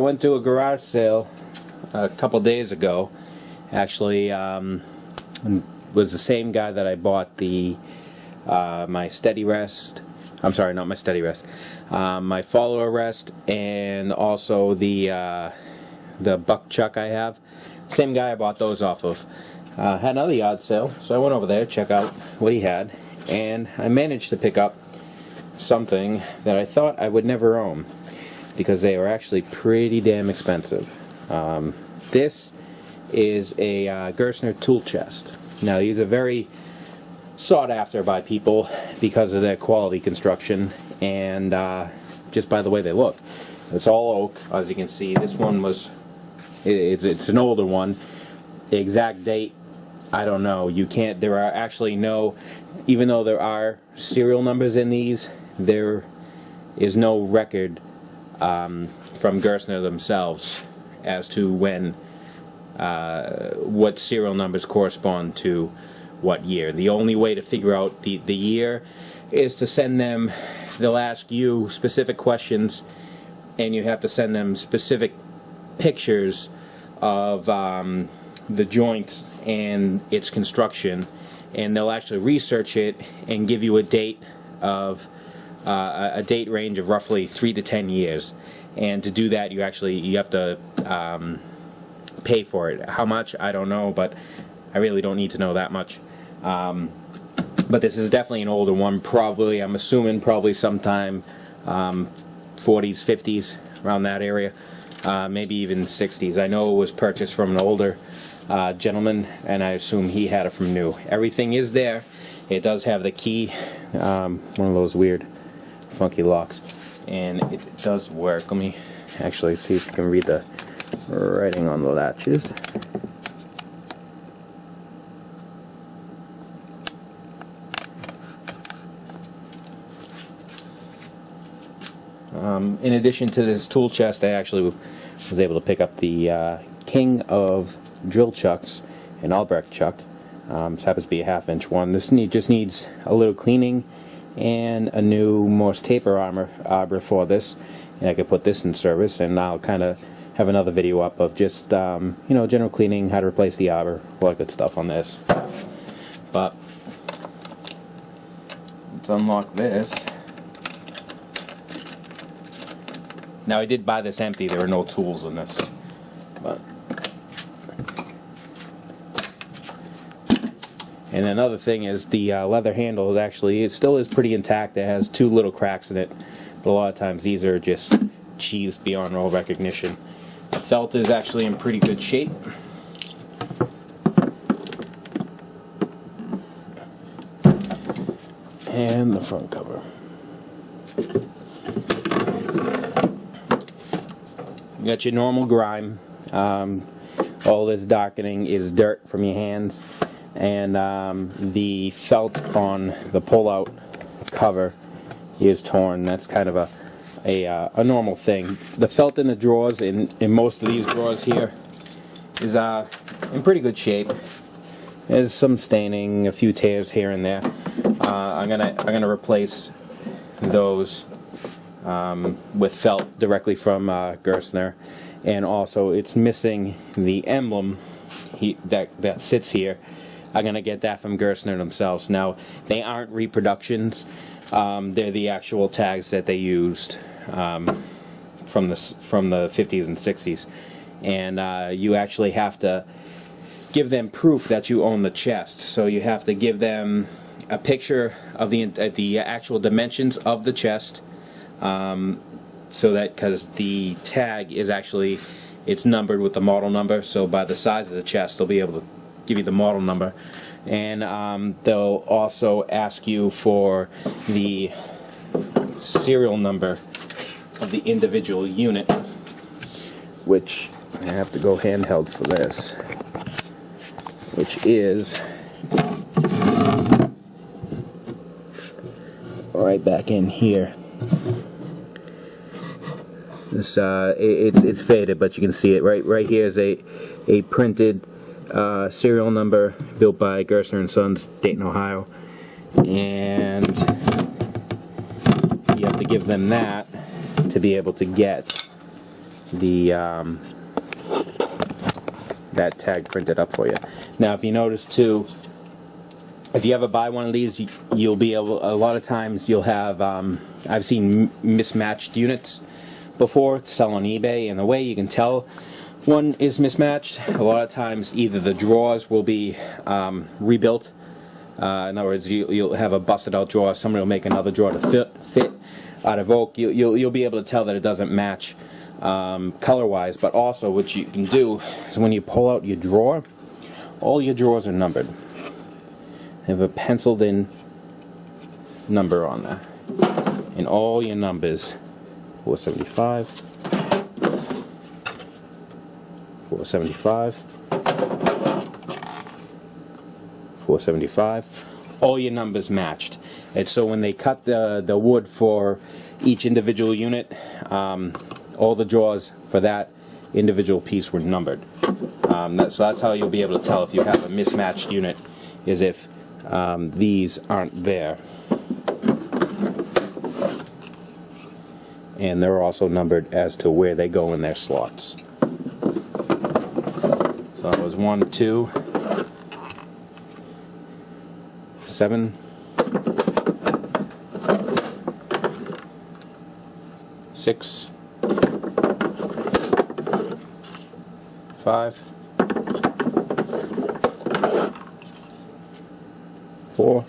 went to a garage sale a couple days ago. Actually, was the same guy that I bought the my steady rest. I'm sorry, not my steady rest. My follower rest, and also the buck chuck I have. Same guy I bought those off of. Had another yard sale, so I went over there to check out what he had, and I managed to pick up something that I thought I would never own because they were actually pretty damn expensive. This is a Gerstner tool chest. Now these are very sought after by people because of their quality construction and just by the way they look. It's all oak, as you can see. This one was, it's an older one. The exact date, I don't know. You can't, there are actually no, even though there are serial numbers in these, there is no record from Gerstner themselves as to when, what serial numbers correspond to what year. The only way to figure out the year is to send them, they'll ask you specific questions, and you have to send them specific pictures of the joints and its construction, and they'll actually research it and give you a date of a date range of roughly 3 to 10 years. And to do that, you have to pay for it. How much, I don't know, but I really don't need to know that much. But this is definitely an older one. Probably, I'm assuming, probably sometime 40s, 50s, around that area. Maybe even 60s. I know it was purchased from an older gentleman, and I assume he had it from new. Everything is there. It does have the key, one of those weird, funky locks, and it does work. Let me actually see if you can read the writing on the latches. In addition to this tool chest, I actually was able to pick up the King of Drill Chucks, an Albrecht chuck. This happens to be a 1/2-inch one. This just needs a little cleaning and a new Morse taper arbor for this. And I could put this in service, and I'll kind of have another video up of just you know, general cleaning, how to replace the arbor, all that good stuff on this. But let's unlock this. Now I did buy this empty. There are no tools in this, but. And another thing is the leather handle is actually, it still is pretty intact. It has 2 little cracks in it, but a lot of times these are just cheesed beyond all recognition. The felt is actually in pretty good shape. And the front cover. You got your normal grime. All this darkening is dirt from your hands, and the felt on the pull-out cover is torn. That's kind of a normal thing. The felt in the drawers, in most of these drawers here, is in pretty good shape. There's some staining, a few tears here and there. I'm gonna replace those with felt directly from Gerstner, and also it's missing the emblem that sits here. I'm gonna get that from Gerstner themselves. Now they aren't reproductions; they're the actual tags that they used from the 50s and 60s, and you actually have to give them proof that you own the chest. So you have to give them a picture of the actual dimensions of the chest. So that, because the tag is actually, it's numbered with the model number, so by the size of the chest they'll be able to give you the model number, and they'll also ask you for the serial number of the individual unit, which I have to go handheld for this, which is right back in here. This it's faded, but you can see it right here is a printed serial number built by Gerstner and Sons, Dayton, Ohio, and you have to give them that to be able to get the that tag printed up for you. Now, if you notice too, if you ever buy one of these, you'll be able. A lot of times, you'll have. I've seen mismatched units before sell on eBay, and the way you can tell one is mismatched, a lot of times either the drawers will be rebuilt. In other words, you'll have a busted out drawer. Somebody will make another drawer to fit out of oak. You'll be able to tell that it doesn't match color-wise. But also, what you can do is when you pull out your drawer, all your drawers are numbered. They have a penciled-in number on there, and all your numbers: 475, 475, 475. All your numbers matched. And so when they cut the wood for each individual unit, all the drawers for that individual piece were numbered. So that's how you'll be able to tell if you have a mismatched unit, is if these aren't there. And they're also numbered as to where they go in their slots. So that was 1, 2, 7, 6, 5, 4.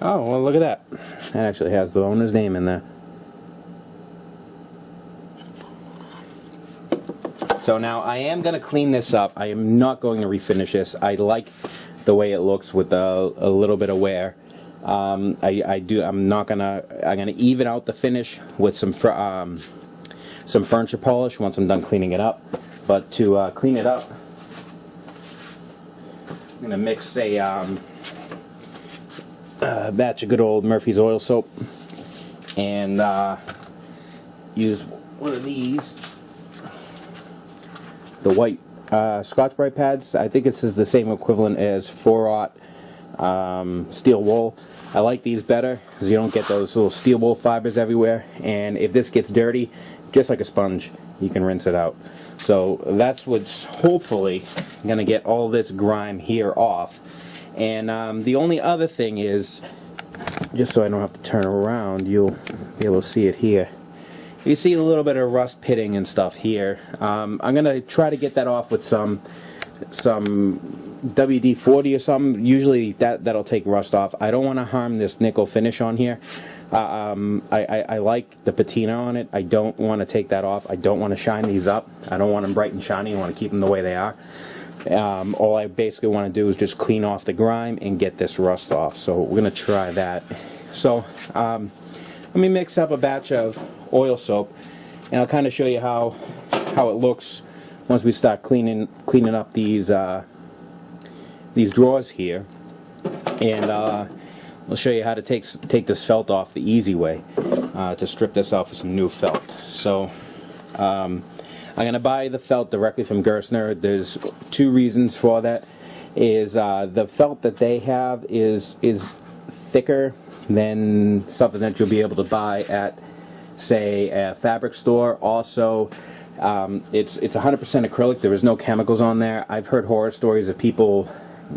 Oh, well, look at that. That actually has the owner's name in there. So now I am going to clean this up. I am not going to refinish this. I like the way it looks with a little bit of wear. I'm gonna even out the finish with some furniture polish once I'm done cleaning it up. But to clean it up, I'm gonna mix a batch of good old Murphy's oil soap and use one of these, the white Scotch-Brite pads. I think this is the same equivalent as 4/0 steel wool. I like these better because you don't get those little steel wool fibers everywhere, and if this gets dirty, just like a sponge, you can rinse it out. So that's what's hopefully going to get all this grime here off. And the only other thing is, just so I don't have to turn around, you'll be able to see it here. You see a little bit of rust pitting and stuff here. I'm going to try to get that off with some WD-40 or something. Usually that'll take rust off. I don't want to harm this nickel finish on here. I like the patina on it. I don't want to take that off. I don't want to shine these up. I don't want them bright and shiny. I want to keep them the way they are. All I basically want to do is just clean off the grime and get this rust off. So we're going to try that. So let me mix up a batch of oil soap, and I'll kind of show you how it looks once we start cleaning up these drawers here. And we'll show you how to take this felt off the easy way, to strip this off with some new felt. So I'm going to buy the felt directly from Gerstner. There's two reasons for that. Is the felt that they have is thicker than something that you'll be able to buy at, say, a fabric store. Also, it's 100% acrylic. There is no chemicals on there. I've heard horror stories of people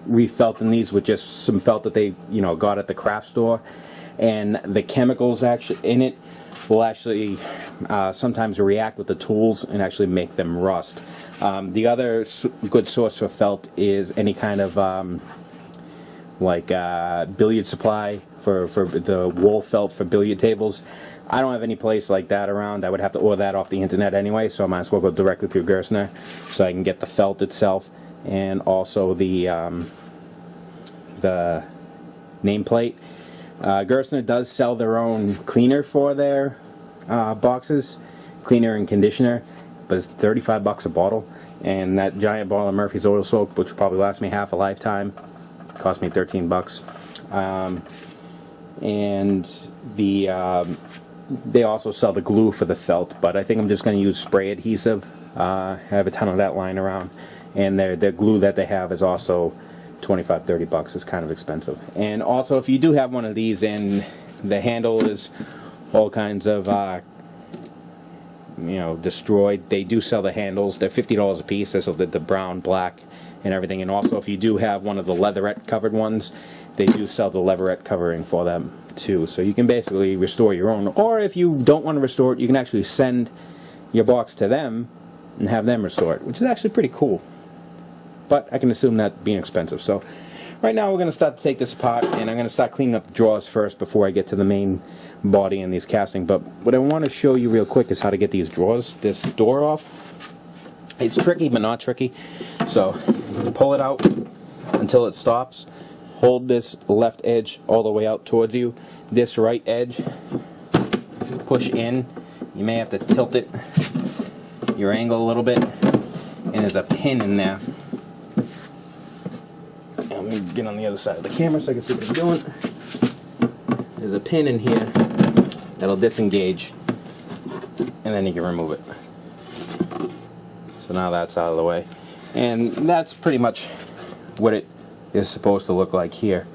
refelting these with just some felt that they got at the craft store, and the chemicals actually in it will actually sometimes react with the tools and actually make them rust. The other good source for felt is any kind of billiard supply for the wool felt for billiard tables. I don't have any place like that around. I would have to order that off the internet anyway, so I might as well go directly through Gerstner so I can get the felt itself and also the nameplate. Gerstner does sell their own cleaner for their boxes, cleaner and conditioner, but it's $35 a bottle, and that giant bottle of Murphy's oil soap, which will probably last me half a lifetime, cost me $13. And they also sell the glue for the felt, but I think I'm just going to use spray adhesive. I have a ton of that lying around, and the glue that they have is also $25-30. It's kind of expensive. And also, if you do have one of these and the handle is all kinds of you know, destroyed. They do sell the handles. They're $50 a piece. This will the brown, black, and everything. And also, if you do have one of the leatherette covered ones, they do sell the leatherette covering for them too. So you can basically restore your own. Or if you don't want to restore it, you can actually send your box to them and have them restore it, which is actually pretty cool. But I can assume that being expensive. So right now we're going to start to take this apart, and I'm going to start cleaning up the drawers first before I get to the main body and these casting. But what I want to show you real quick is how to get these drawers, this door off. It's tricky but not tricky. So pull it out until it stops. Hold this left edge all the way out towards you. This right edge, push in. You may have to tilt it your angle a little bit, and there's a pin in there. Let me get on the other side of the camera so I can see what I'm doing. There's a pin in here that'll disengage, and then you can remove it. So now that's out of the way, and that's pretty much what it is supposed to look like here,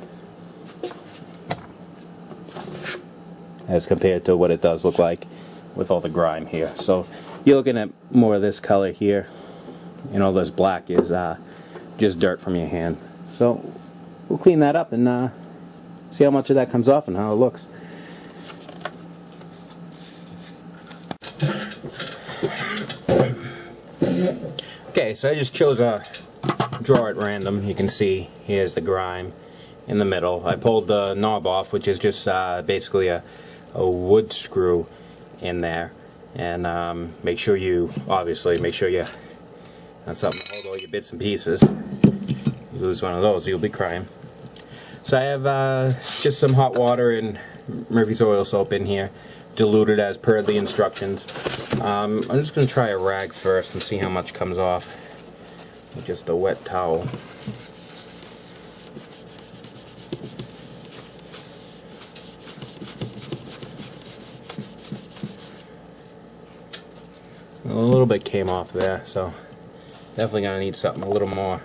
as compared to what it does look like with all the grime here. So you're looking at more of this color here, and all this black is just dirt from your hand. So we'll clean that up and see how much of that comes off and how it looks. Okay, so I just chose a drawer at random. You can see here's the grime in the middle. I pulled the knob off, which is just basically a wood screw in there. And make sure you, obviously, make sure you have something to hold all your bits and pieces. You lose one of those, you'll be crying. So I have just some hot water and Murphy's oil soap in here, diluted as per the instructions. I'm just going to try a rag first and see how much comes off with just a wet towel. A little bit came off there, so definitely going to need something a little more.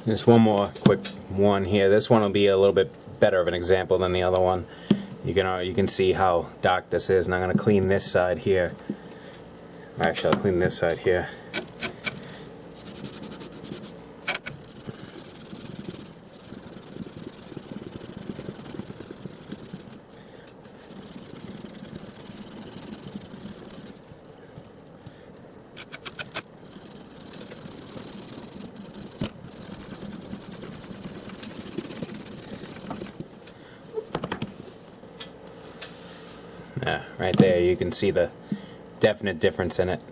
Just one more quick one here. This one will be a little bit better of an example than the other one. You can see how dark this is, and I'm going to clean this side here. Actually, I'll clean this side here. Right there, you can see the definite difference in it.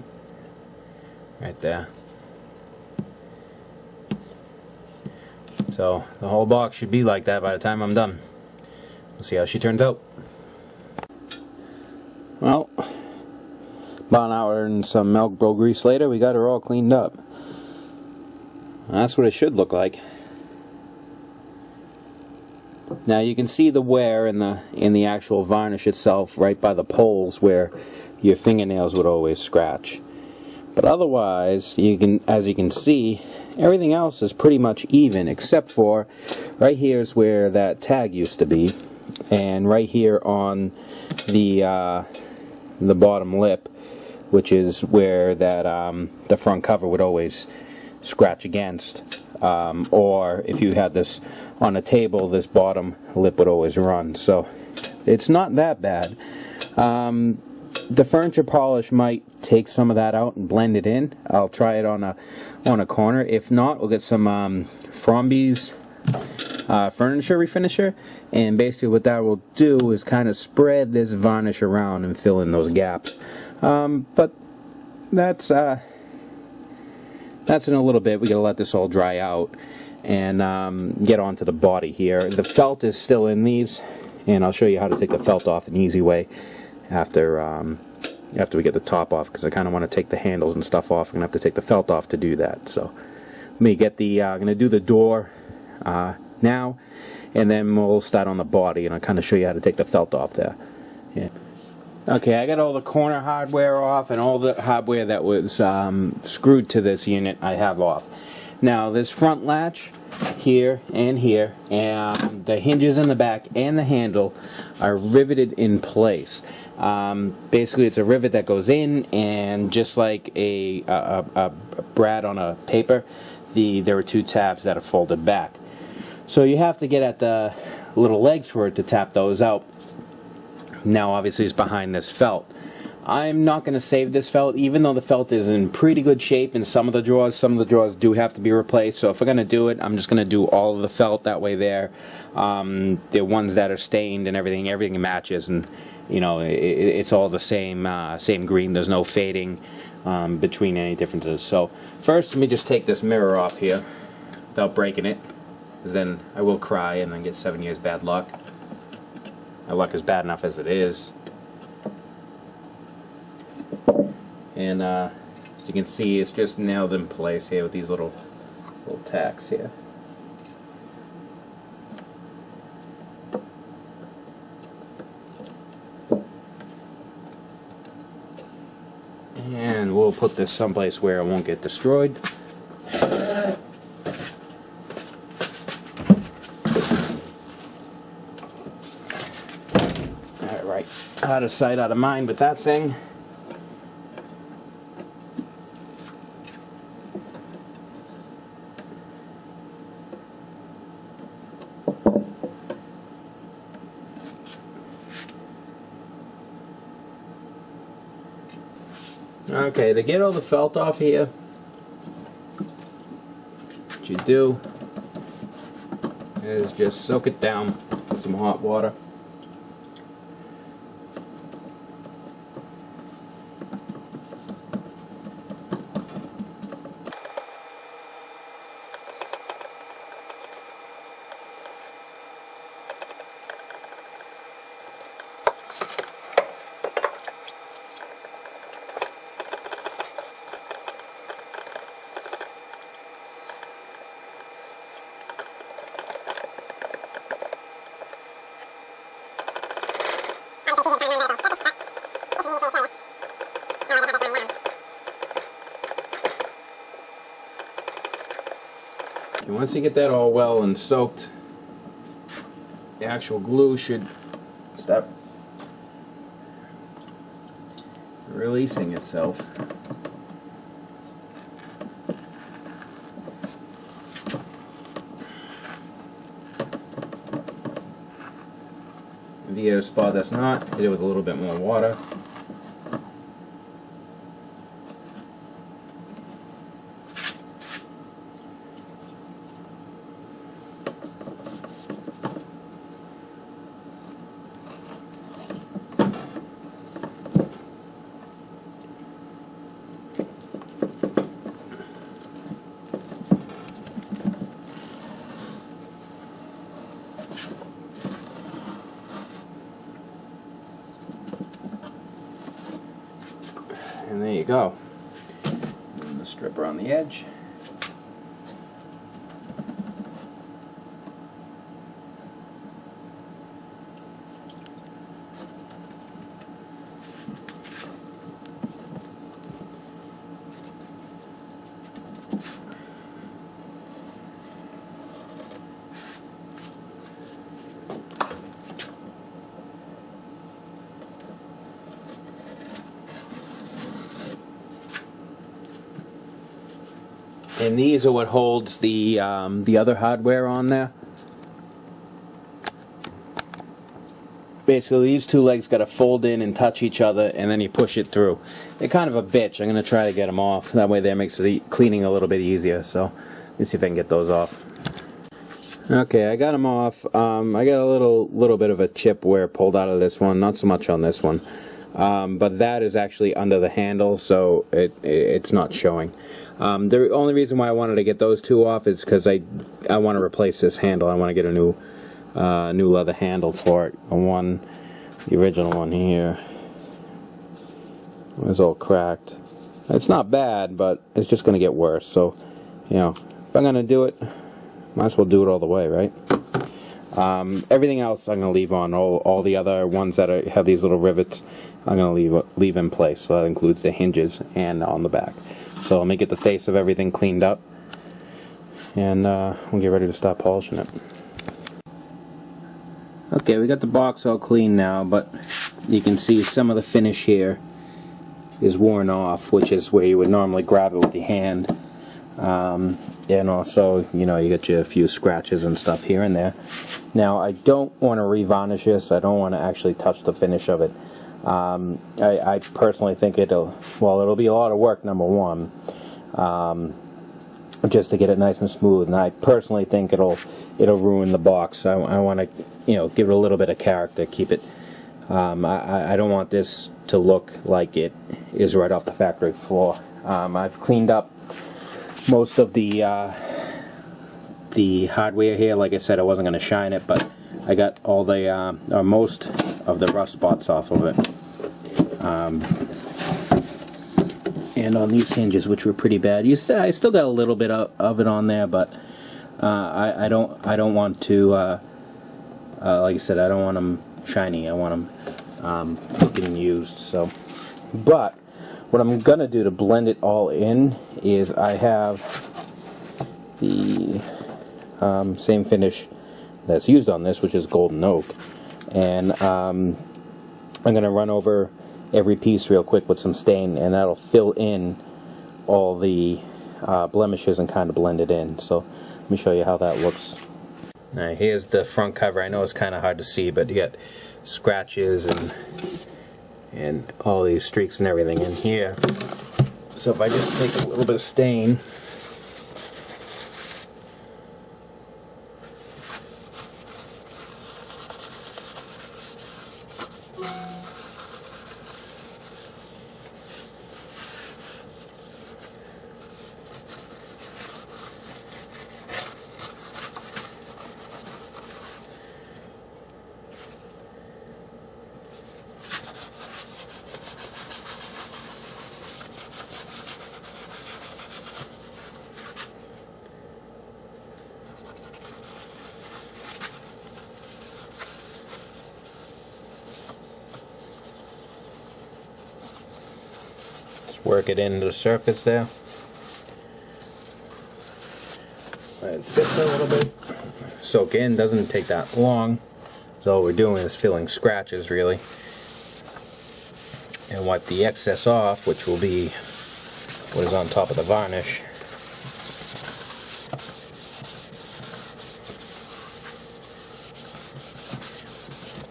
Right there. So the whole box should be like that by the time I'm done. We'll see how she turns out. Well, about an hour and some milk bro grease later, we got her all cleaned up. That's what it should look like. Now you can see the wear in the actual varnish itself right by the poles where your fingernails would always scratch. But otherwise, as you can see, everything else is pretty much even, except for right here is where that tag used to be, and right here on the bottom lip, which is where that the front cover would always scratch against. Or if you had this on a table, this bottom lip would always run. So it's not that bad. The furniture polish might take some of that out and blend it in. I'll try it on a corner. If not, we'll get some Fromby's furniture refinisher, and basically what that will do is kind of spread this varnish around and fill in those gaps. But that's in a little bit. We gotta let this all dry out and get onto the body here. The felt is still in these, and I'll show you how to take the felt off an easy way after after we get the top off, because I kind of want to take the handles and stuff off. I'm going to have to take the felt off to do that. So let me get the, I'm going to do the door now, and then we'll start on the body, and I'll kind of show you how to take the felt off there. Yeah. Okay, I got all the corner hardware off, and all the hardware that was screwed to this unit I have off. Now this front latch here, and the hinges in the back and the handle are riveted in place. Basically it's a rivet that goes in, and just like a brad on a paper, there are two tabs that are folded back. So you have to get at the little legs for it to tap those out. Now obviously it's behind this felt. I'm not going to save this felt, even though the felt is in pretty good shape in some of the drawers. Some of the drawers do have to be replaced, so if we're going to do it, I'm just going to do all of the felt. That way there, the ones that are stained and everything matches, and you know, it's all the same same green. There's no fading between any differences. So first, let me just take this mirror off here without breaking it, because then I will cry and then get 7 years bad luck. My luck is bad enough as it is. And as you can see, it's just nailed in place here with these little tacks here. And we'll put this someplace where it won't get destroyed. Alright, out of sight, out of mind with that thing. Okay, to get all the felt off here, what you do is just soak it down with some hot water. And once you get that all well and soaked, the actual glue should start releasing itself. If you get a spot that's not, hit it with a little bit more water. And there you go. And the stripper on the edge. And these are what holds the other hardware on there. Basically, these two legs got to fold in and touch each other, and then you push it through. They're kind of a bitch. I'm going to try to get them off. That way, that makes the cleaning a little bit easier. So, let's see if I can get those off. Okay, I got them off. I got a little bit of a chip wear pulled out of this one. Not so much on this one. But that is actually under the handle, so it's not showing. The only reason why I wanted to get those two off is because I want to replace this handle. I want to get a new leather handle for it. The original one here It's all cracked. It's not bad, but it's just going to get worse. So, you know, if I'm going to do it, might as well do it all the way, right? Everything else I'm going to leave on. All the other ones that have these little rivets, I'm going to leave in place. So that includes the hinges and on the back. So let me get the face of everything cleaned up, and we'll get ready to start polishing it. Okay, we got the box all clean now, but you can see some of the finish here is worn off, which is where you would normally grab it with your hand. And also, you know, you got your few scratches and stuff here and there. Now, I don't want to revarnish this. I don't want to actually touch the finish of it. I personally think it'll be a lot of work, number one, just to get it nice and smooth. And I personally think it'll ruin the box. I want to, you know, give it a little bit of character, keep it. I don't want this to look like it is right off the factory floor. I've cleaned up most of the hardware here. Like I said, I wasn't going to shine it, but I got all the most of the rust spots off of it. And on these hinges, which were pretty bad, I still got a little bit of it on there, but I don't want to. Like I said, I don't want them shiny. I want them looking used. So, but what I'm gonna do to blend it all in is I have the same finish that's used on this, which is golden oak, and I'm gonna run over every piece real quick with some stain, and that'll fill in all the blemishes and kind of blend it in. So let me show you how that looks. Now here's the front cover. I know it's kind of hard to see, but you got scratches and all these streaks and everything in here. So if I just take a little bit of stain, work it into the surface there. Let it sit for a little bit. Soak in, doesn't take that long. So all we're doing is filling scratches really. And wipe the excess off, which will be what is on top of the varnish.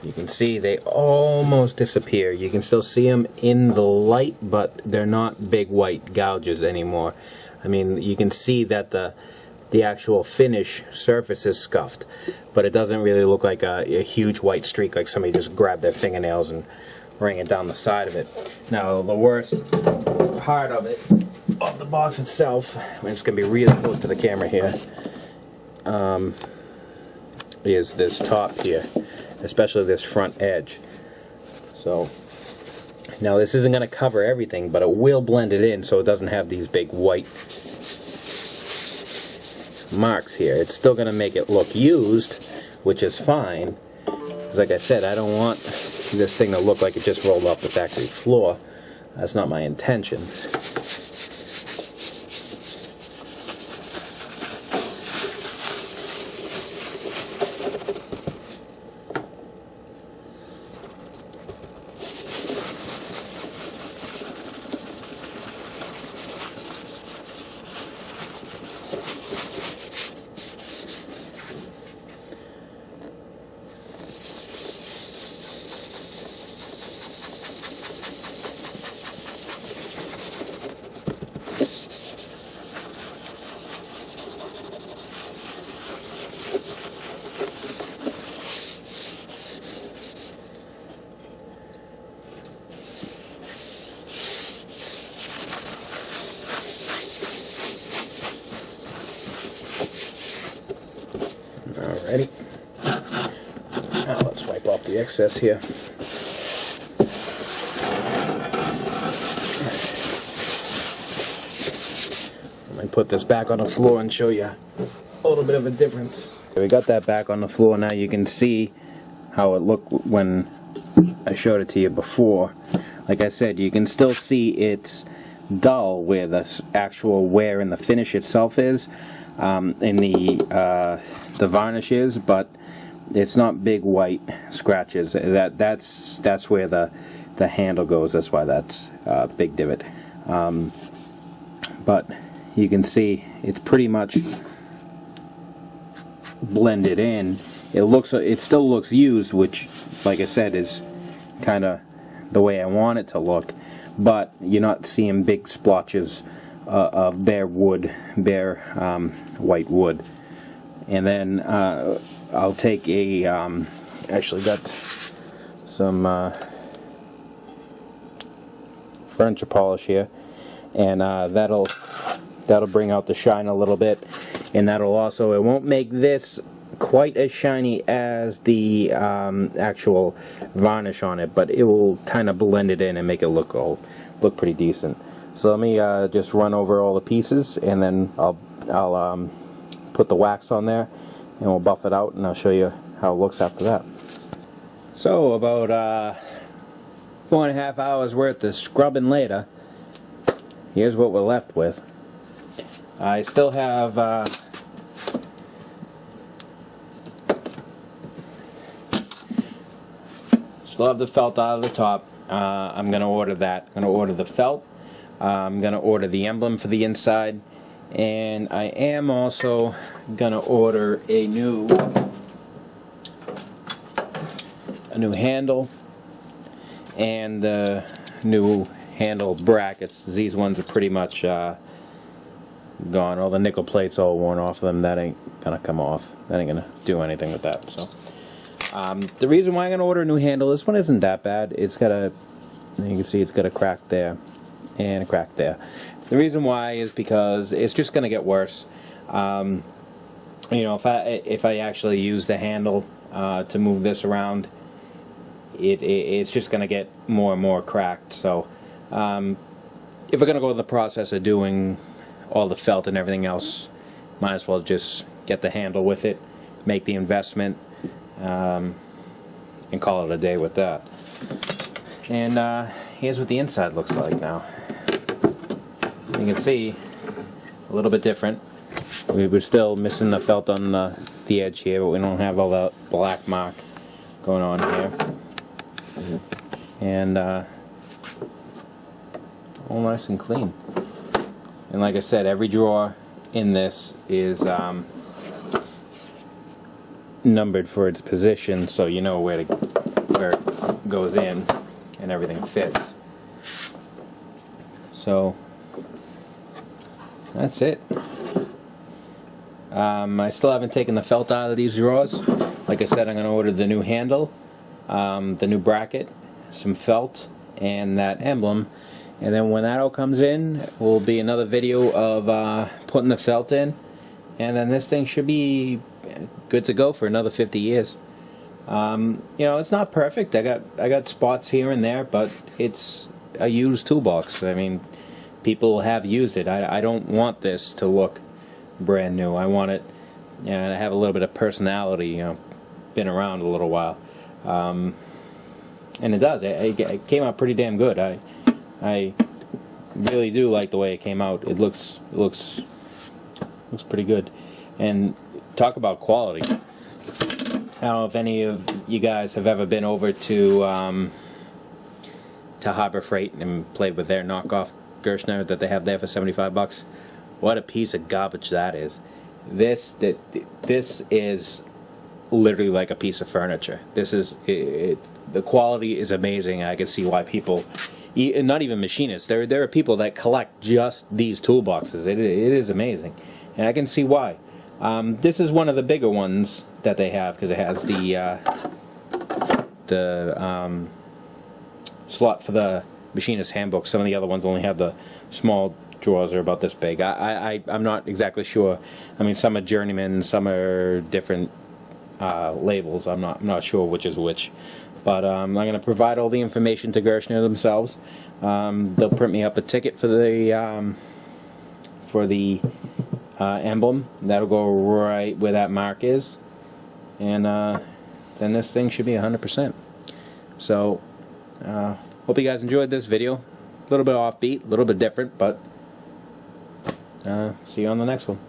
You can see they almost disappear. You can still see them in the light, but they're not big white gouges anymore. I mean, you can see that the actual finish surface is scuffed, but it doesn't really look like a huge white streak like somebody just grabbed their fingernails and ran it down the side of it. Now, the worst part of it, of the box itself, and it's going to be really close to the camera here, is this top here, especially this front edge. So now this isn't going to cover everything, but it will blend it in so it doesn't have these big white marks here. It's still going to make it look used, which is fine, because like I said, I don't want this thing to look like it just rolled off the factory floor. That's not my intention. Alrighty. Now let's wipe off the excess here. put this back on the floor and show you a little bit of a difference. We got that back on the floor. Now you can see how it looked when I showed it to you before. Like I said, you can still see it's dull where the actual wear in the finish itself is, in the varnish is, but it's not big white scratches. That's where the handle goes. That's why that's a big divot. But you can see it's pretty much blended in. It still looks used, which, like I said, is kind of the way I want it to look. But you're not seeing big splotches of bare wood, bare white wood. And then I'll take a actually got some furniture polish here, and that'll bring out the shine a little bit, and that'll also, it won't make this quite as shiny as the actual varnish on it, but it will kind of blend it in and make it look pretty decent. So let me just run over all the pieces, and then I'll put the wax on there, and we'll buff it out, and I'll show you how it looks after that. So about 4.5 hours worth of scrubbing later, here's what we're left with. I still have the felt out of the top. I'm going to order that. I'm going to order the felt. I'm going to order the emblem for the inside, and I am also going to order a new handle and the new handle brackets. These ones are pretty much gone. All the nickel plates all worn off of them. That ain't gonna come off. That ain't gonna do anything with that. So the reason why I'm gonna order a new handle, this one isn't that bad. It's got a, you can see it's got a crack there and a crack there. The reason why is because it's just gonna get worse. You know, if I actually use the handle to move this around, it's just gonna get more and more cracked. So if we're gonna go to the process of doing all the felt and everything else, might as well just get the handle with it, make the investment, and call it a day with that. And here's what the inside looks like now. You can see a little bit different. We were still missing the felt on the edge here, but we don't have all that black mark going on here. And all nice and clean. And like I said, every drawer in this is numbered for its position, so you know where it goes in and everything fits. So that's it. I still haven't taken the felt out of these drawers. Like I said, I'm going to order the new handle, the new bracket, some felt, and that emblem. And then when that all comes in, will be another video of putting the felt in, and then this thing should be good to go for another 50 years. You know, it's not perfect. I got spots here and there, but it's a used toolbox. I mean, people have used it. I don't want this to look brand new. I want it, you know, to have a little bit of personality. You know, been around a little while, and it does. It came out pretty damn good. I really do like the way it came out. It looks pretty good. And talk about quality. I don't know if any of you guys have ever been over to Harbor Freight and played with their knockoff Gerstner that they have there for $75. What a piece of garbage that is. This is literally like a piece of furniture. This is the quality is amazing. I can see why people, not even machinists, there are people that collect just these toolboxes. It is amazing, and I can see why. This is one of the bigger ones that they have because it has the slot for the machinist handbook. Some of the other ones only have the small drawers are about this big. I'm not exactly sure. I mean, some are journeyman, some are different labels. I'm not sure which is which. But I'm going to provide all the information to Gerstner themselves. They'll print me up a ticket for the emblem. That'll go right where that mark is, and then this thing should be 100%. So hope you guys enjoyed this video. A little bit offbeat, a little bit different, but see you on the next one.